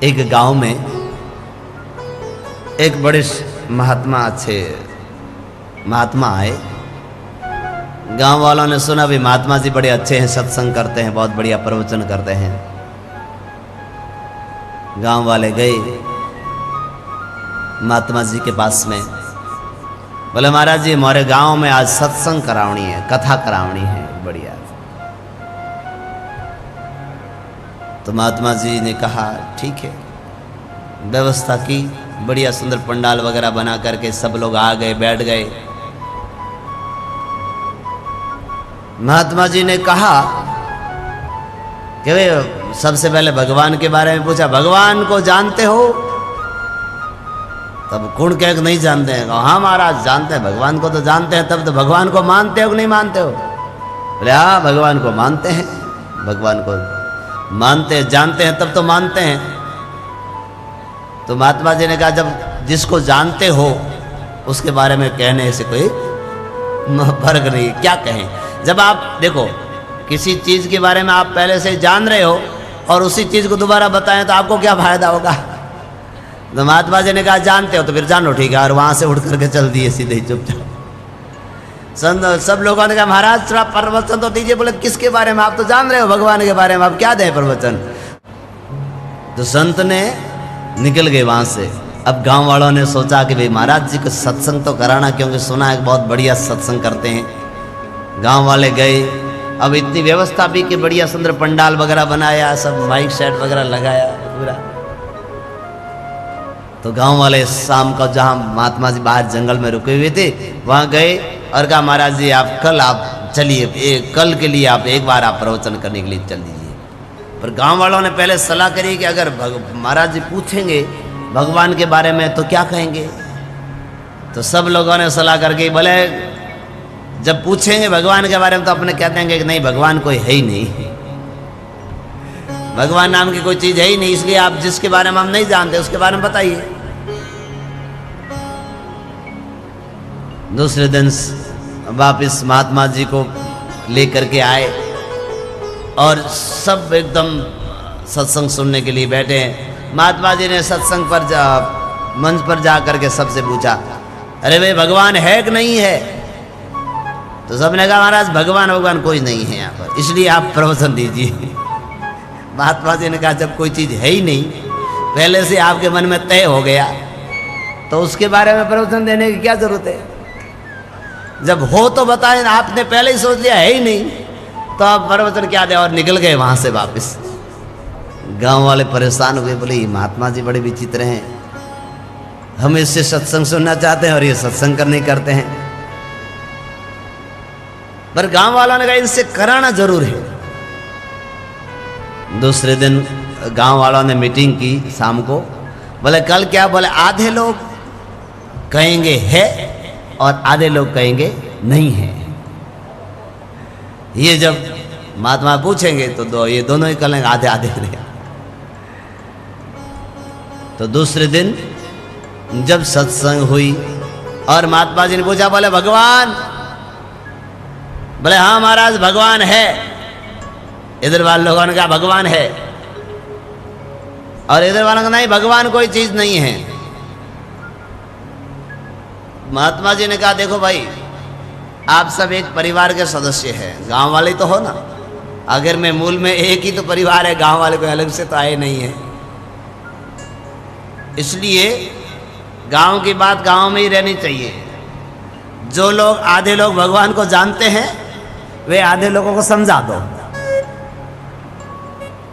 एक गांव में एक बड़े अच्छे महात्मा आए। गांव वालों ने सुना भी महात्मा जी बड़े अच्छे हैं, सत्संग करते हैं, बहुत बढ़िया प्रवचन करते हैं। गांव वाले गए महात्मा जी के पास में, बोले महाराज जी हमारे गांव में आज सत्संग करावनी है, कथा करावनी है बढ़िया। तो महात्मा जी ने कहा ठीक है, व्यवस्था की, बढ़िया सुंदर पंडाल वगैरह बना करके सब लोग आ गए, बैठ गए। महात्मा जी ने कहा कि भाई सबसे पहले भगवान के बारे में पूछा, भगवान को जानते हो? तब कौन कह नहीं जानते हैं? हाँ महाराज जानते हैं, भगवान को तो जानते हैं। तब तो भगवान को मानते हो कि नहीं मानते हो? बोले हाँ भगवान को मानते हैं, भगवान को मानते हैं, जानते हैं तब तो मानते हैं। तो महात्मा जी ने कहा जब जिसको जानते हो उसके बारे में कहने से कोई फर्क नहीं, क्या कहें। जब आप देखो किसी चीज के बारे में आप पहले से जान रहे हो और उसी चीज को दोबारा बताएं तो आपको क्या फायदा होगा। तो महात्मा जी ने कहा जानते हो तो फिर जानो ठीक है, और वहां से उठ करके चल दिए सीधे ही चुपचाप। सब लोगों ने कहा महाराज थोड़ा प्रवचन तो दीजिए। बोले किसके बारे में? आप तो जान रहे हो भगवान के बारे में, आप क्या दें प्रवचन। तो संत ने निकल गए वहां से। अब गांव वालों ने सोचा कि भाई महाराज जी को सत्संग तो कराना, क्योंकि सुना है बहुत बढ़िया सत्संग करते हैं। गांव वाले गए, अब इतनी व्यवस्था भी कि बढ़िया सुंदर पंडाल वगैरह बनाया, सब माइक सेट वगैरह लगाया पूरा। तो गांव वाले शाम को जहां महात्मा जी बाहर जंगल में रुके हुए थे वहां गए और कहा महाराज जी आप चलिए, कल के लिए आप एक बार आप प्रवचन करने के लिए चल दीजिए। पर गांव वालों ने पहले सलाह करी कि अगर महाराज जी पूछेंगे भगवान के बारे में तो क्या कहेंगे। तो सब लोगों ने सलाह करके बोले जब पूछेंगे भगवान के बारे में तो अपने कह देंगे कि नहीं भगवान कोई है ही नहीं, भगवान नाम की कोई चीज है ही नहीं, इसलिए आप जिसके बारे में हम नहीं जानते उसके बारे में बताइए। दूसरे दिन वापिस महात्मा जी को लेकर के आए और सब एकदम सत्संग सुनने के लिए बैठे हैं। महात्मा जी ने सत्संग पर मंच पर जा करके सबसे पूछा, अरे भाई भगवान है कि नहीं है? तो सबने कहा महाराज भगवान कोई नहीं है यहाँ पर, इसलिए आप प्रवचन दीजिए। महात्मा जी ने कहा जब कोई चीज है ही नहीं, पहले से आपके मन में तय हो गया, तो उसके बारे में प्रवचन देने की क्या जरूरत है? जब हो तो बताएं, आपने पहले ही सोच लिया है ही नहीं तो आप प्रवचन क्या दे। और निकल गए वहां से वापस। गांव वाले परेशान हुए, बोले ये महात्मा जी बड़े विचित्र हैं, हम इससे सत्संग सुनना चाहते हैं और ये सत्संग करने करते हैं। पर गांव वालों ने कहा इनसे कराना जरूर है। दूसरे दिन गांव वालों ने मीटिंग की शाम को। बोले कल क्या? बोले आधे लोग कहेंगे है और आधे लोग कहेंगे नहीं है। ये जब महात्मा पूछेंगे तो ये दोनों ही कहेंगे आधे आधे नहीं। तो दूसरे दिन जब सत्संग हुई और महात्मा जी ने पूछा, बोले भगवान? बोले हाँ महाराज भगवान है। इधर वाले लोगों ने कहा भगवान है, और इधर वालों का नहीं, भगवान कोई चीज नहीं है। महात्मा जी ने कहा देखो भाई आप सब एक परिवार के सदस्य हैं, गांव वाले तो हो ना। अगर मैं मूल में एक ही तो परिवार है, गांव वाले कोई अलग से तो आए नहीं है। इसलिए गांव की बात गांव में ही रहनी चाहिए। जो लोग आधे लोग भगवान को जानते हैं वे आधे लोगों को समझा दो।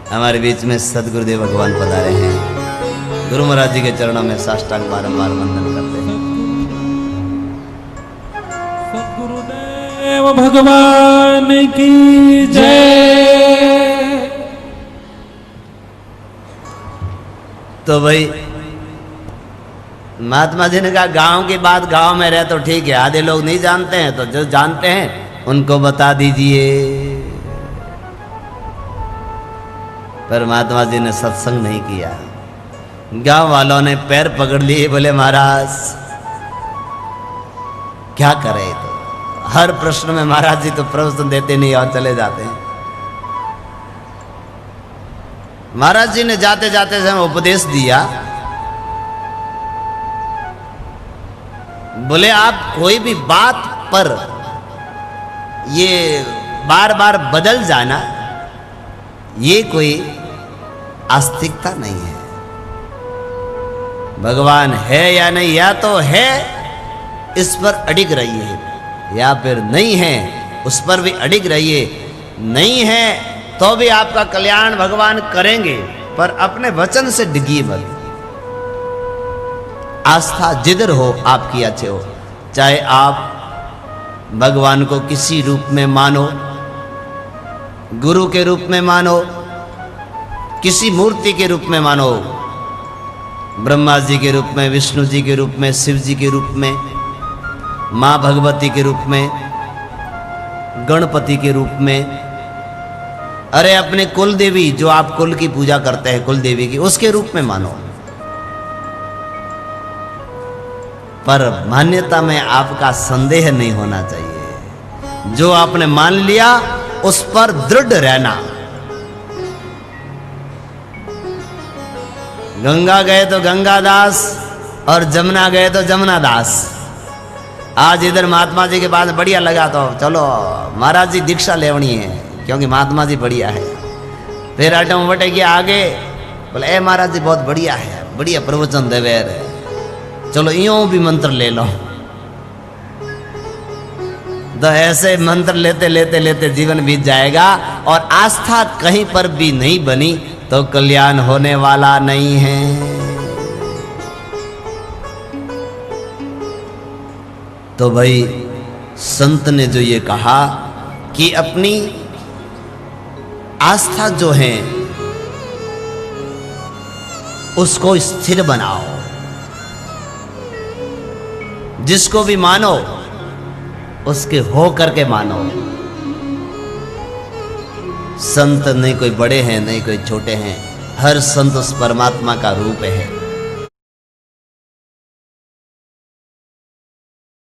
हमारे बीच में सदगुरुदेव भगवान पधारे हैं। गुरु महाराज जी के चरणों में साष्टांग बारंबार वंदन करते हैं। सदगुरुदेव भगवान की जय। तो भाई महात्मा जी ने कहा गांव की बात गांव में रहे तो ठीक है, आधे लोग नहीं जानते हैं तो जो जानते हैं उनको बता दीजिए। पर महात्मा जी ने सत्संग नहीं किया। गांव वालों ने पैर पकड़ लिए, बोले महाराज क्या करें। तो हर प्रश्न में महाराज जी तो प्रवचन देते नहीं और चले जाते हैं। महाराज जी ने जाते जाते समय उपदेश दिया, बोले आप कोई भी बात पर ये बार बार बदल जाना, ये कोई आस्तिकता नहीं है। भगवान है या नहीं, या तो है इस पर अडिग रहिए, या फिर नहीं है उस पर भी अडिग रहिए। नहीं है तो भी आपका कल्याण भगवान करेंगे, पर अपने वचन से डिगिए मत। आस्था जिधर हो आपकी अच्छे हो, चाहे आप भगवान को किसी रूप में मानो, गुरु के रूप में मानो, किसी मूर्ति के रूप में मानो, ब्रह्मा जी के रूप में, विष्णु जी के रूप में, शिव जी के रूप में, माँ भगवती के रूप में, गणपति के रूप में, अरे अपने कुल देवी जो आप कुल की पूजा करते हैं, कुल देवी की, उसके रूप में मानो। पर मान्यता में आपका संदेह नहीं होना चाहिए। जो आपने मान लिया उस पर दृढ़ रहना। गंगा गए तो गंगादास और जमुना गए तो जमुना दास। आज इधर महात्मा जी के बाद बढ़िया लगा तो चलो महाराज जी दीक्षा लेवनी है, क्योंकि महात्मा जी बढ़िया है। फिर अटम बटे के आगे बोले ए महाराज जी बहुत बढ़िया है, बढ़िया प्रवचन देवे है, चलो यूं भी मंत्र ले लो। तो ऐसे मंत्र लेते लेते लेते जीवन बीत जाएगा और आस्था कहीं पर भी नहीं बनी तो कल्याण होने वाला नहीं है। तो भाई संत ने जो ये कहा कि अपनी आस्था जो है उसको स्थिर बनाओ, जिसको भी मानो उसके हो करके मानो। संत नहीं कोई बड़े हैं नहीं कोई छोटे हैं, हर संत उस परमात्मा का रूप है।